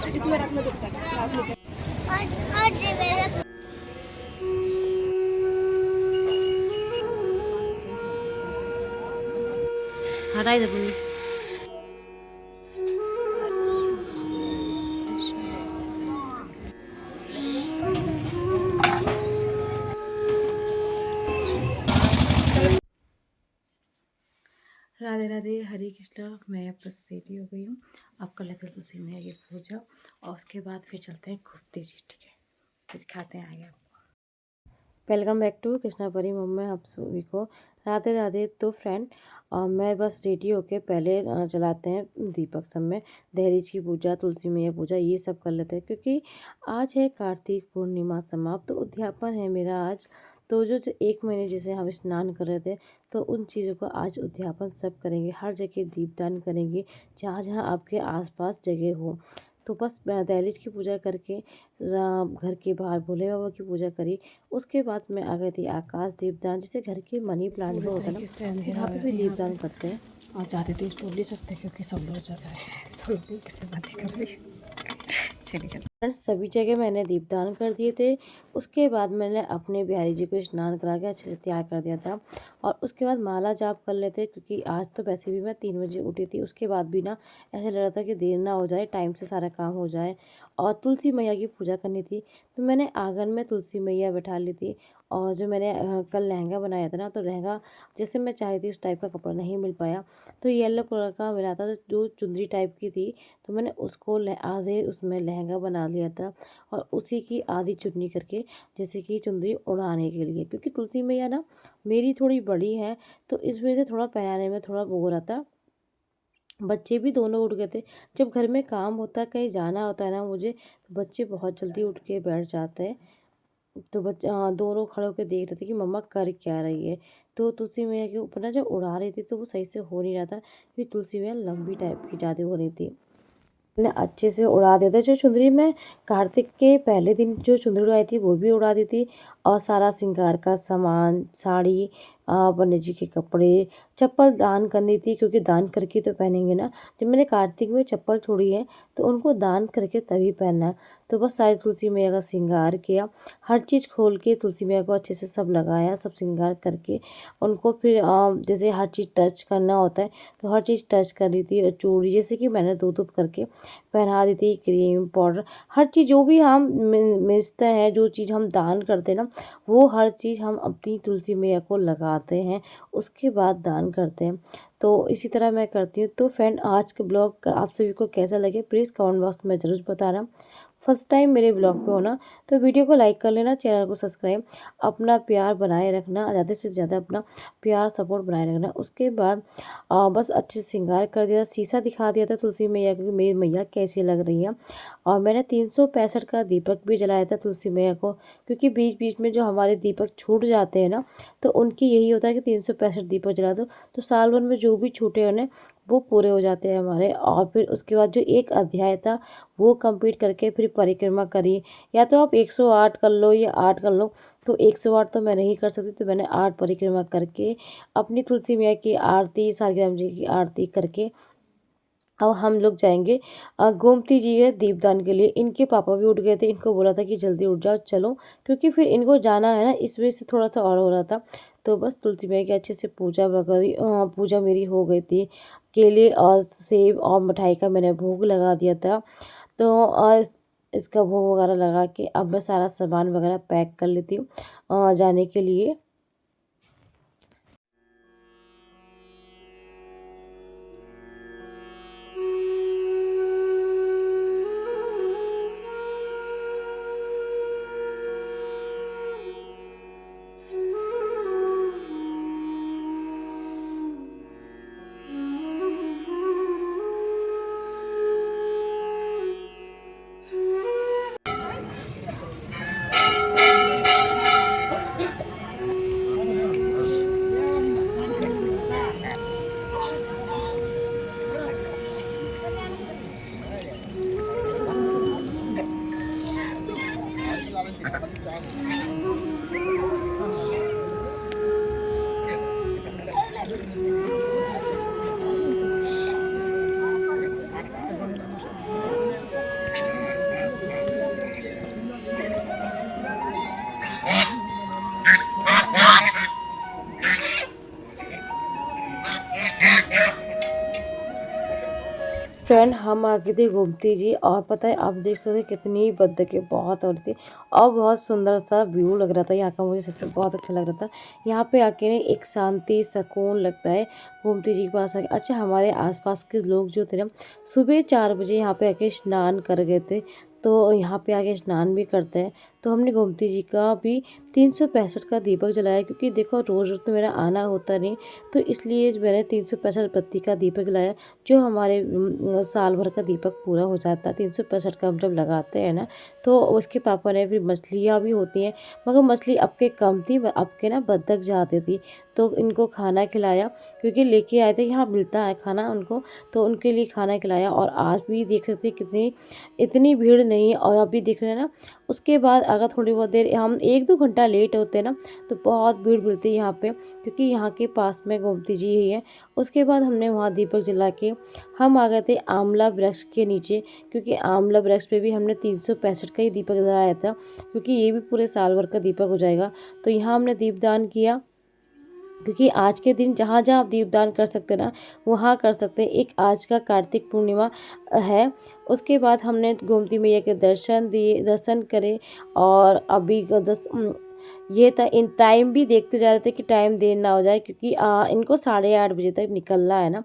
इसमें रखना दिखता है। हटा इधर पूरी। राधे राधे, हरे कृष्णा। मैं बस रेडी हो गई हूँ। अब कर लेते हैं तुलसी मैया की पूजा और उसके बाद फिर चलते हैं घूमते जी। ठीक है, फिर दिखाते हैं आगे आपको। वेलकम बैक टू कृष्णापुरी मम्मा, आप सभी को राधे राधे। तो फ्रेंड, मैं बस रेडी होके पहले चलाते हैं दीपक सब में दहलीज की पूजा, तुलसी मैया पूजा, ये सब कर लेते हैं क्योंकि आज है कार्तिक पूर्णिमा समाप्त। तो उद्यापन है मेरा आज। तो जो 1 महीने जैसे हम स्नान कर रहे थे, तो उन चीज़ों को आज उद्यापन सब करेंगे। हर जगह दीपदान करेंगे जहाँ जहाँ आपके आसपास जगह हो। तो बस दहलीज की पूजा करके घर के बाहर भोले बाबा की पूजा करी। उसके बाद मैं आ गई थी आकाश दीपदान, जैसे घर के मनी प्लांट में होता है ना, वहाँ पे भी दीपदान करते हैं। और जाते थे बोल नहीं सकते क्योंकि सब लोग ज़्यादा है, सब लोग किससे बातें कर रही। चलिए चलिए फ्रेंड्स, सभी जगह मैंने दीपदान कर दिए थे। उसके बाद मैंने अपने बिहारी जी को स्नान करा के अच्छे से तैयार कर दिया था। और उसके बाद माला जाप कर लेते क्योंकि आज तो वैसे भी मैं 3 बजे उठी थी। उसके बाद भी ना ऐसा लग रहा था कि देर ना हो जाए, टाइम से सारा काम हो जाए। और तुलसी मैया की पूजा करनी थी, तो मैंने आंगन में तुलसी मैया बैठा ली थी। और जो मैंने कल लहंगा बनाया था ना, तो लहंगा जैसे मैं चाह रही थी उस टाइप का कपड़ा नहीं मिल पाया, तो येलो कलर का मिला था जो चुंदरी टाइप की थी। तो मैंने उसको आधे उसमें लहंगा बना लिया था और उसी की आधी चुन्नी करके जैसे कि चुंदरी उड़ाने के लिए, क्योंकि तुलसी मैया ना मेरी थोड़ी बड़ी है, तो इस वजह से थोड़ा पहनाने में थोड़ा वो हो रहा था। बच्चे भी दोनों उठ गए थे। जब घर में काम होता है, कहीं जाना होता है ना मुझे, तो बच्चे बहुत जल्दी उठ के बैठ जाते हैं। तो बच्चे दोनों खड़े होकर देख रहे थे कि मम्मा कर क्या रही है। तो तुलसी मैया के ऊपर ना जब उड़ा रही थी तो वो सही से हो नहीं रहा था क्योंकि तुलसी मैया लंबी टाइप की ज़्यादा हो रही थी। मैंने अच्छे से उड़ा दिया था। जो चुंदरी मैं कार्तिक के पहले दिन जो चुंदरी उड़ाई थी वो भी उड़ा दी थी। और सारा श्रृंगार का सामान, साड़ी, पंडित जी के कपड़े, चप्पल दान करनी थी क्योंकि दान करके तो पहनेंगे ना। जब मैंने कार्तिक में चप्पल छोड़ी है तो उनको दान करके तभी पहनना है। तो बस सारी तुलसी मैया का श्रृंगार किया, हर चीज़ खोल के तुलसी मैया को अच्छे से सब लगाया, सब श्रृंगार करके उनको फिर जैसे हर चीज़ टच करना होता है तो हर चीज़ टच कर रही थी। और चूड़ी जैसे कि मैंने दो दो करके पहना दी थी, क्रीम पाउडर, हर चीज़ जो भी हम मिलता है, जो चीज़ हम दान करते हैं ना, वो हर चीज़ हम अपनी तुलसी मैया को लगाते हैं, उसके बाद दान करते हैं। तो इसी तरह मैं करती हूँ। तो फ्रेंड, आज के ब्लॉग आप सभी को कैसा लगे प्लीज़ कमेंट बॉक्स में ज़रूर बताना। फर्स्ट टाइम मेरे ब्लॉग पे होना तो वीडियो को लाइक कर लेना, चैनल को सब्सक्राइब, अपना प्यार बनाए रखना, ज़्यादा से ज़्यादा अपना प्यार सपोर्ट बनाए रखना। उसके बाद बस अच्छे से श्रृंगार कर दिया, शीशा दिखा दिया था तुलसी मैया को कि मेरी मैया कैसी लग रही है। और मैंने 365 का दीपक भी जलाया था तुलसी मैया को, क्योंकि बीच बीच में जो हमारे दीपक छूट जाते हैं ना, तो उनकी यही होता है कि 365 दीपक जला दो, तो साल भर में जो भी छूटे उन्हें वो पूरे हो जाते हैं हमारे। और फिर उसके बाद जो एक अध्याय था वो कंप्लीट करके फिर परिक्रमा करी। या तो आप 108 कर लो या 8 कर लो, तो 108 तो मैं नहीं कर सकती, तो मैंने 8 परिक्रमा करके अपनी तुलसी मैया की आरती, सालिग्राम जी की आरती करके अब हम लोग जाएंगे गोमती जी के दीपदान के लिए। इनके पापा भी उठ गए थे, इनको बोला था कि जल्दी उठ जाओ चलो, क्योंकि फिर इनको जाना है ना, इस वजह से थोड़ा सा और हो रहा था। तो बस तुलसी मैया की अच्छे से पूजा वगैरह पूजा मेरी हो गई थी। केले और सेब और मिठाई का मैंने भोग लगा दिया था। तो इसका भोग वगैरह लगा के अब मैं सारा सामान वगैरह पैक कर लेती हूँ जाने के लिए। फ्रेंड हम आ गए थे घूमती जी, और पता है आप देख सकते हैं कितनी बत्तखें बहुत और थी, और बहुत सुंदर सा व्यू लग रहा था यहाँ का। मुझे सच में बहुत अच्छा लग रहा था यहाँ पे आके ना, एक शांति सुकून लगता है गोमती जी के पास आके। अच्छा, हमारे आसपास के लोग जो थे ना, सुबह 4 बजे यहाँ पे आके स्नान कर गए थे, तो यहाँ पे आके स्नान भी करते हैं। तो हमने गोमती जी का भी 365 का दीपक जलाया, क्योंकि देखो रोज़ रोज़ तो मेरा आना होता नहीं, तो इसलिए मैंने 365 बत्ती का दीपक जलाया, जो हमारे साल भर का दीपक पूरा हो जाता है। 365 का हम जब लगाते हैं ना, तो उसके पापा ने फिर मछलियाँ भी होती हैं, मगर मछली अब के कम थी, अब के ना बत्तख जाती थी, तो इनको खाना खिलाया, क्योंकि लेके आए थे, यहाँ मिलता है खाना उनको, तो उनके लिए खाना खिलाया। और आज भी देख सकते हैं कितनी इतनी भीड़ नहीं है, और अभी देख रहे हैं ना, उसके बाद अगर थोड़ी बहुत देर हम 1-2 घंटा लेट होते हैं ना, तो बहुत भीड़ मिलती है यहाँ पे, क्योंकि यहाँ के पास में गोमती जी ही है। उसके बाद हमने वहाँ दीपक जला के हम आ गए थे आंवला वृक्ष के नीचे, क्योंकि आंवला वृक्ष पे भी हमने 365 का ही दीपक जलाया था, क्योंकि ये भी पूरे साल भर का दीपक हो जाएगा। तो यहाँ हमने दीपदान किया, क्योंकि आज के दिन जहाँ जहाँ आप दीपदान कर सकते हैं ना, वहाँ कर सकते हैं। एक आज का कार्तिक पूर्णिमा है। उसके बाद हमने गोमती मैया के दर्शन करे, और अभी ये था, इन टाइम भी देखते जा रहे थे कि टाइम देर ना हो जाए, क्योंकि इनको 8:30 बजे तक निकलना है ना।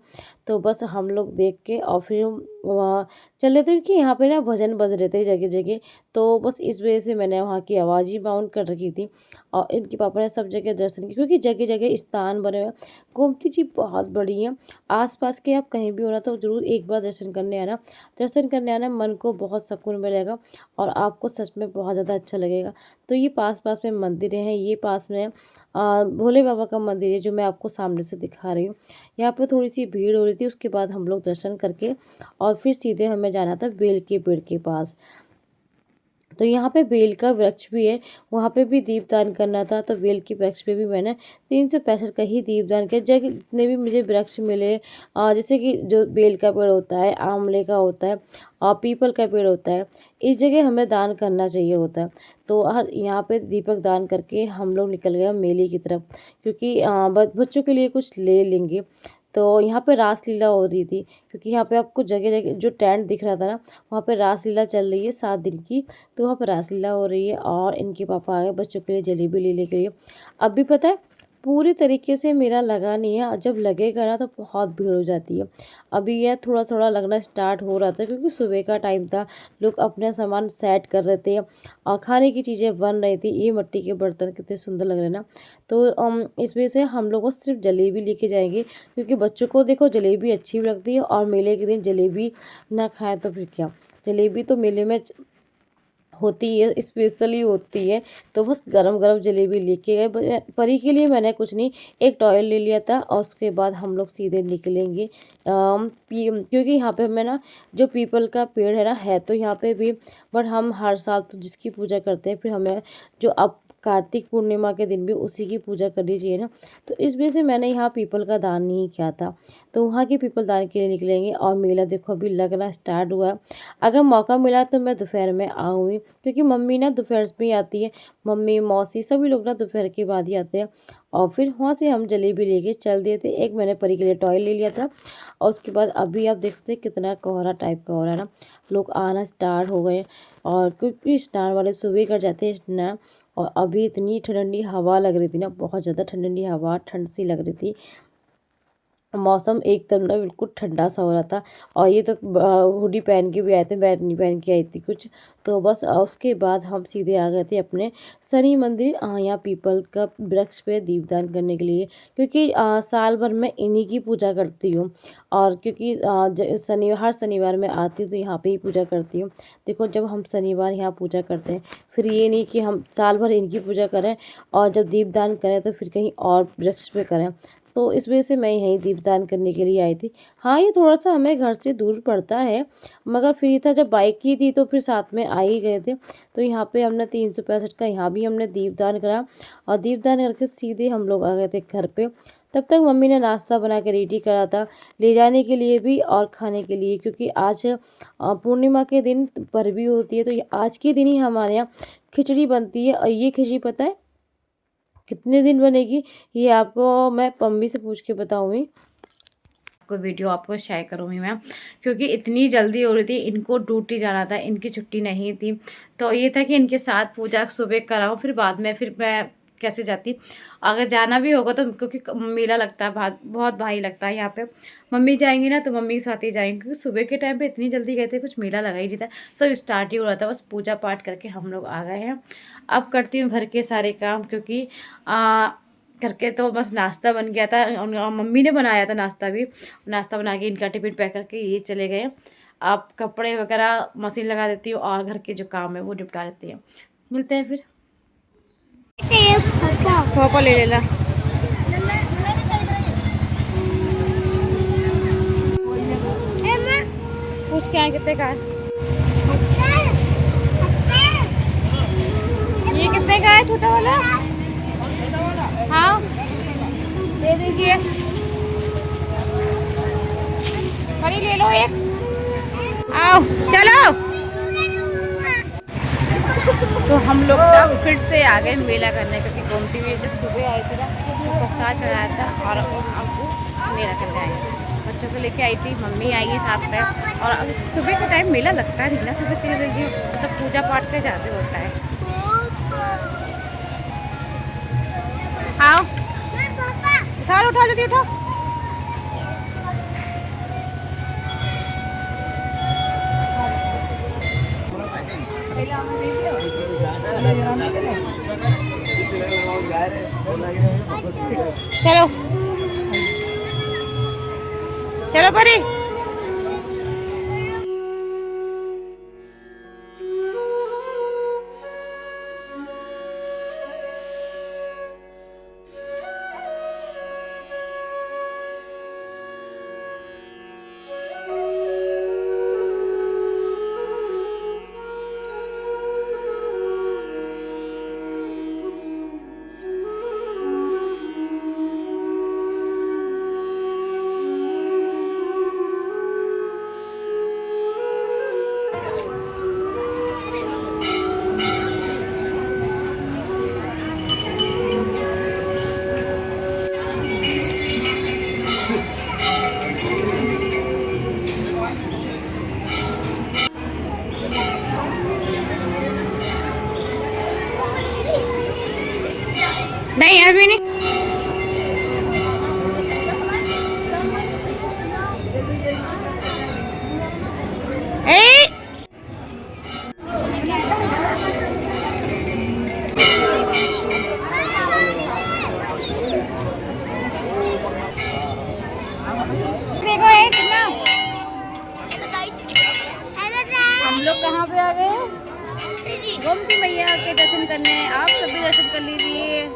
तो बस हम लोग देख के और फिर वहाँ चले थे, क्योंकि यहाँ पे ना भजन बज रहे थे जगह जगह, तो बस इस वजह से मैंने वहाँ की आवाज़ ही बाउंड कर रखी थी। और इनके पापा ने सब जगह दर्शन किए, क्योंकि जगह जगह स्थान बने हुए हैं। गोमती जी बहुत बड़ी है, आसपास के आप कहीं भी हो ना, तो ज़रूर एक बार दर्शन करने आना। दर्शन करने आना, मन को बहुत सुकून मिलेगा, और आपको सच में बहुत ज़्यादा अच्छा लगेगा। तो ये पास पास में मंदिर हैं, ये पास में भोले बाबा का मंदिर है, जो मैं आपको सामने से दिखा रही हूँ। यहाँ पे थोड़ी सी भीड़ हो रही थी, उसके बाद हम लोग दर्शन करके और फिर सीधे हमें जाना था बेल के पेड़ के पास। तो यहाँ पे बेल का वृक्ष भी है, वहाँ पे भी दीपदान करना था, तो बेल के वृक्ष पे भी मैंने 365 का ही दीपदान किया। जगह जितने भी मुझे वृक्ष मिले, जैसे कि जो बेल का पेड़ होता है, आंवले का होता है, और पीपल का पेड़ होता है, इस जगह हमें दान करना चाहिए होता है। तो हर यहाँ पे दीपक दान करके हम लोग निकल गए मेले की तरफ, क्योंकि बच्चों के लिए कुछ ले लेंगे। तो यहाँ पे रासलीला हो रही थी, क्योंकि यहाँ पे आपको जगह जगह जो टेंट दिख रहा था ना, वहाँ पे रासलीला चल रही है 7 दिन की। तो वहाँ पे रासलीला हो रही है, और इनके पापा आ गए बच्चों के लिए जलेबी लेने के लिए। अब भी पता है, पूरी तरीके से मेरा लगा नहीं है, और जब लगेगा ना तो बहुत भीड़ हो जाती है। अभी यह थोड़ा थोड़ा लगना स्टार्ट हो रहा था, क्योंकि सुबह का टाइम था, लोग अपना सामान सेट कर रहे थे, और खाने की चीज़ें बन रही थी। ये मिट्टी के बर्तन कितने सुंदर लग रहे हैं ना। तो इस वजह से हम लोग को सिर्फ जलेबी लेके जाएंगे, क्योंकि बच्चों को देखो जलेबी अच्छी भी लगती है, और मेले के दिन जलेबी ना खाएं तो फिर क्या। जलेबी तो मेले में होती है, स्पेशली होती है। तो बस गरम गरम जलेबी लेके गए। परी के लिए मैंने कुछ नहीं, एक टॉयल ले लिया था, और उसके बाद हम लोग सीधे निकलेंगे। क्योंकि यहाँ पे हमें ना, जो पीपल का पेड़ है ना, है तो यहाँ पे भी, बट हम हर साल तो जिसकी पूजा करते हैं, फिर हमें जो अब कार्तिक पूर्णिमा के दिन भी उसी की पूजा करनी चाहिए ना। तो इस वजह से मैंने यहाँ पीपल का दान नहीं किया था। तो वहाँ के पीपल दान के लिए निकलेंगे, और मेला देखो अभी लगना स्टार्ट हुआ है। अगर मौका मिला तो मैं दोपहर में आऊँगी, क्योंकि मम्मी ना दोपहर में ही आती है। मम्मी, मौसी सभी लोग ना दोपहर के बाद ही आते हैं। और फिर वहाँ से हम जलेबी लेके चल दिए थे। एक मैंने परी के लिए टॉय ले लिया था, और उसके बाद अभी आप देख सकते हैं कितना कोहरा टाइप का हो रहा है ना, लोग आना स्टार्ट हो गए। और क्योंकि स्नान वाले सुबह कर जाते हैं स्नान, और अभी इतनी ठंडी हवा लग रही थी ना, बहुत ज़्यादा ठंडी हवा, ठंड सी लग रही थी। मौसम एकदम ना बिल्कुल ठंडा सा हो रहा था, और ये तो हुडी पहन के भी आए थे, बैठनी पहन के आई थी कुछ। तो बस उसके बाद हम सीधे आ गए थे अपने शनि मंदिर, यहाँ पीपल का वृक्ष पे दीपदान करने के लिए, क्योंकि साल भर में इन्हीं की पूजा करती हूँ। और क्योंकि हर शनिवार में आती हूँ, तो यहाँ पे ही पूजा करती हूँ। देखो, जब हम शनिवार यहाँ पूजा करते हैं, फिर ये नहीं कि हम साल भर इनकी पूजा करें, और जब दीपदान करें तो फिर कहीं और वृक्ष पे करें। तो इस वजह से मैं यहीं दीपदान करने के लिए आई थी। हाँ, ये थोड़ा-सा हमें घर से दूर पड़ता है, मगर फिर ये था, जब बाइक की थी तो फिर साथ में आ ही गए थे। तो यहाँ पे हमने 365 का यहाँ भी हमने दीपदान करा, और दीपदान करके सीधे हम लोग आ गए थे घर पे। तब तक मम्मी ने नाश्ता बना के रेडी करा था, ले जाने के लिए भी और खाने के लिए, क्योंकि आज पूर्णिमा के दिन पर भी होती है, तो ये आज के दिन ही हमारे यहाँ खिचड़ी बनती है। और ये खिचड़ी पता है कितने दिन बनेगी, ये आपको मैं मम्मी से पूछ के बताऊँगी। आपको वीडियो आपको शेयर करूँगी मैं, क्योंकि इतनी जल्दी हो रही थी, इनको ड्यूटी जाना था, इनकी छुट्टी नहीं थी। तो ये था कि इनके साथ पूजा सुबह कराऊँ, फिर बाद में फिर मैं कैसे जाती। अगर जाना भी होगा तो क्योंकि मेला लगता है, बहुत भारी लगता है यहाँ पे। मम्मी जाएँगी ना तो मम्मी के साथ ही जाएँगे, क्योंकि सुबह के टाइम पे इतनी जल्दी गए थे, कुछ मेला लगा ही नहीं था, सब स्टार्ट ही हो रहा था, बस पूजा पाठ करके हम लोग आ गए हैं। अब करती हूँ घर के सारे काम, क्योंकि करके तो बस नाश्ता बन गया था और मम्मी ने बनाया था नाश्ता भी। नाश्ता बना के इनका टिफ़िन पैक करके ये चले गए। अब कपड़े वगैरह मशीन लगा देती हूँ और घर के जो काम है वो निपटा देती हूँ। मिलते हैं फिर। पापा ले लेला। पूछ के आए कितने का है? ये कितने का है छोटा वाला? हाँ दे दीजिए। खरी ले लो एक। आओ चलो। तो हम लोग ना फिर से आ गए मेला करने, क्योंकि गोमती में जब सुबह आई थी ना तो प्रसाद चढ़ाया था और हमको मेला करने आए। बच्चों को लेके आई थी, मम्मी आई है साथ में। और सुबह का टाइम मेला लगता है ना, सुबह 3 बजे सब पूजा पाठ के जाते होता है। आओ उठा लो, उठा जल्दी उठो। चलो चलो परी। नहीं अभी नहीं। ए देखो एक ना, हम लोग कहाँ पे आ गए? गोमती मैया के दर्शन करने। आप सभी दर्शन कर लीजिए।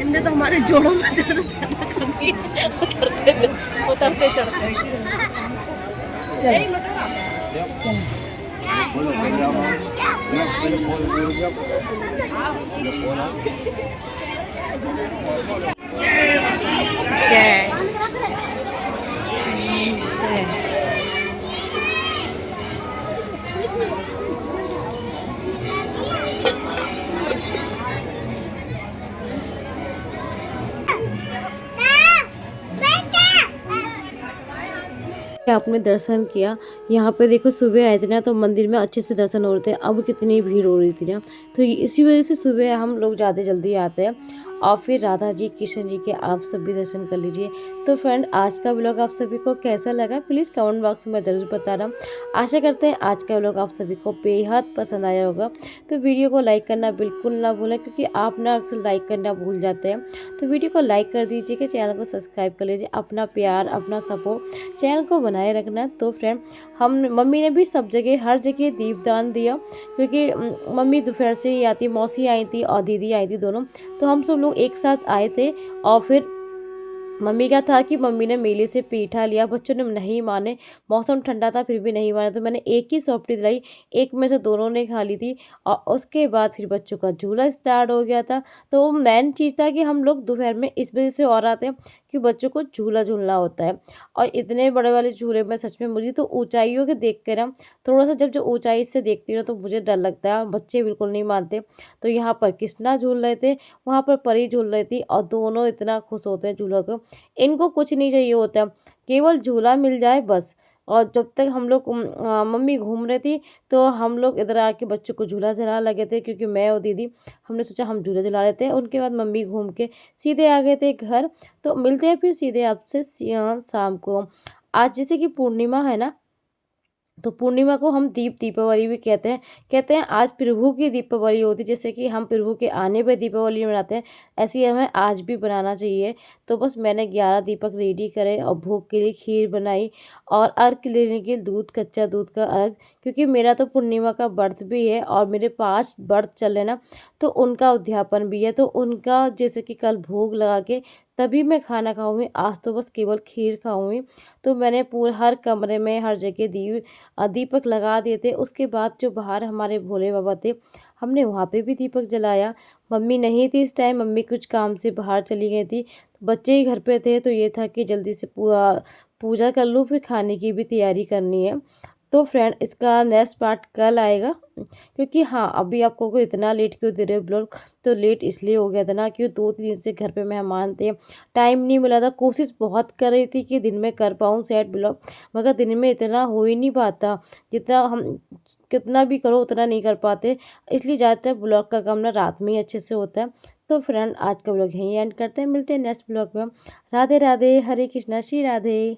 इनने तो हमारे जोड़ों में दर्द पैदा कर दिए, उतरते चढ़ते। जय आपने दर्शन किया। यहाँ पे देखो सुबह आए थे ना तो मंदिर में अच्छे से दर्शन हो रहे थे, अब कितनी भीड़ हो रही थी ना, तो इसी वजह से सुबह हम लोग ज़्यादा जल्दी आते हैं। और फिर राधा जी कृष्ण जी के आप सभी दर्शन कर लीजिए। तो फ्रेंड आज का व्लॉग आप सभी को कैसा लगा प्लीज़ कमेंट बॉक्स में ज़रूर बताना। आशा करते हैं आज का व्लॉग आप सभी को बेहद पसंद आया होगा। तो वीडियो को लाइक करना बिल्कुल ना भूलें, क्योंकि आप ना अक्सर लाइक करना भूल जाते हैं। तो वीडियो को लाइक कर दीजिए, चैनल को सब्सक्राइब कर लीजिए। अपना प्यार अपना सपोर्ट चैनल को बनाए रखना। तो फ्रेंड हम मम्मी ने भी सब जगह हर जगह दीपदान दिया, क्योंकि मम्मी दोपहर से ही आती, मौसी आई थी और दीदी आई थी दोनों, तो हम सब लोग एक साथ आए थे। और फिर मम्मी का था कि मम्मी ने मेले से पेठा लिया, बच्चों ने नहीं माने। मौसम ठंडा था फिर भी नहीं माने, तो मैंने एक ही सोपड़ी दिलाई, एक में से दोनों ने खा ली थी। और उसके बाद फिर बच्चों का झूला स्टार्ट हो गया था। तो मेन चीज़ था कि हम लोग दोपहर में इस वजह से और आते हैं कि बच्चों को झूला झूलना होता है। और इतने बड़े वाले झूले में सच में मुझे तो ऊंचाइयों के देख कर ना, थोड़ा सा जब जो ऊंचाई से देखती हूँ ना, तो मुझे डर लगता है। बच्चे बिल्कुल नहीं मानते। तो यहाँ पर कृष्णा झूल रहे थे, वहाँ पर परी झूल रही थी, और दोनों इतना खुश होते हैं झूला को। इनको कुछ नहीं चाहिए होता, केवल झूला मिल जाए बस। और जब तक हम लोग मम्मी घूम रही थी, तो हम लोग इधर आके बच्चों को झूला झुला लगे थे, क्योंकि मैं और दीदी हमने सोचा हम झूला झुला लेते हैं। उनके बाद मम्मी घूम के सीधे आ गए थे घर। तो मिलते हैं फिर सीधे आपसे शाम को। आज जैसे कि पूर्णिमा है ना, तो पूर्णिमा को हम दीपावली भी कहते हैं आज प्रभु की दीपावली होती है। जैसे कि हम प्रभु के आने पे दीपावली मनाते हैं, ऐसे ही हमें आज भी बनाना चाहिए। तो बस मैंने 11 दीपक रेडी करे और भोग के लिए खीर बनाई, और अर्घ लेने के लिए दूध, कच्चा दूध का अर्घ। क्योंकि मेरा तो पूर्णिमा का व्रत भी है, और मेरे 5 व्रत चले ना, तो उनका उद्यापन भी है। तो उनका जैसे कि कल भोग लगा के तभी मैं खाना खाऊंगी, आज तो बस केवल खीर खाऊंगी। तो मैंने पूरे हर कमरे में हर जगह दीपक लगा दिए थे। उसके बाद जो बाहर हमारे भोले बाबा थे, हमने वहाँ पे भी दीपक जलाया। मम्मी नहीं थी इस टाइम, मम्मी कुछ काम से बाहर चली गई थी। बच्चे ही घर पे थे, तो ये था कि जल्दी से पूजा कर लूँ, फिर खाने की भी तैयारी करनी है। तो फ्रेंड, इसका नेक्स्ट पार्ट कल आएगा। क्योंकि हाँ, अभी आपको को इतना लेट क्यों दे रहे हो ब्लॉग, तो लेट इसलिए हो गया था ना कि 2-3 दिन से घर पे मेहमान थे, टाइम नहीं मिला था। कोशिश बहुत कर रही थी कि दिन में कर पाऊँ सेट ब्लॉग, मगर दिन में इतना हो ही नहीं पाता। जितना हम कितना भी करो उतना नहीं कर पाते। इसलिए ज़्यादातर ब्लॉग का काम ना रात में ही अच्छे से होता है। तो फ्रेंड, आज का ब्लॉग यहीं एंड करते हैं, मिलते हैं नेक्स्ट ब्लॉग में। राधे राधे, हरे कृष्णा, श्री राधे।